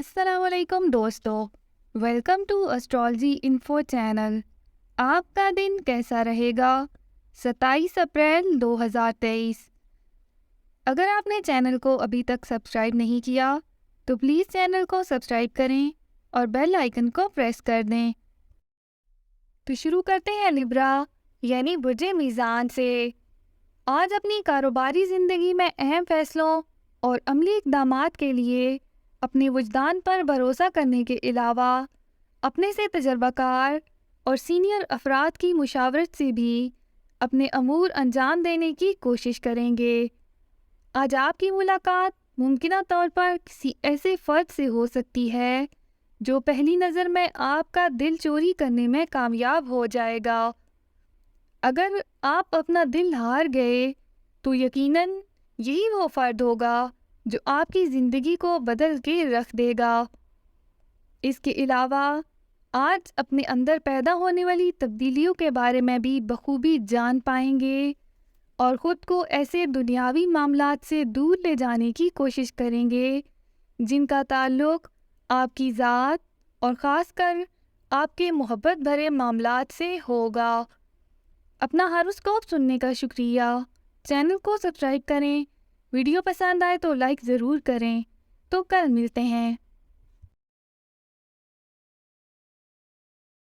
السلام علیکم دوستو، welcome to astrology info channel. آپ کا دن کیسا رہے گا؟ 27 اپریل 2023۔ اگر آپ نے چینل کو ابھی تک سبسکرائب نہیں کیا تو پلیز چینل کو سبسکرائب کریں اور بیل آئیکن کو پریس کر دیں۔ تو شروع کرتے ہیں لبرا یعنی برج میزان سے۔ آج اپنی کاروباری زندگی میں اہم فیصلوں اور عملی اقدامات کے لیے اپنے وجدان پر بھروسہ کرنے کے علاوہ اپنے سے تجربہ کار اور سینئر افراد کی مشاورت سے بھی اپنے امور انجام دینے کی کوشش کریں گے۔ آج آپ کی ملاقات ممکنہ طور پر کسی ایسے فرد سے ہو سکتی ہے جو پہلی نظر میں آپ کا دل چوری کرنے میں کامیاب ہو جائے گا۔ اگر آپ اپنا دل ہار گئے تو یقیناً یہی وہ فرد ہوگا جو آپ کی زندگی کو بدل کے رکھ دے گا۔ اس کے علاوہ آج اپنے اندر پیدا ہونے والی تبدیلیوں کے بارے میں بھی بخوبی جان پائیں گے اور خود کو ایسے دنیاوی معاملات سے دور لے جانے کی کوشش کریں گے جن کا تعلق آپ کی ذات اور خاص کر آپ کے محبت بھرے معاملات سے ہوگا۔ اپنا ہاروسکوپ سننے کا شکریہ۔ چینل کو سبسکرائب کریں۔ ویڈیو پسند آئے تو لائک ضرور کریں۔ تو کل ملتے ہیں۔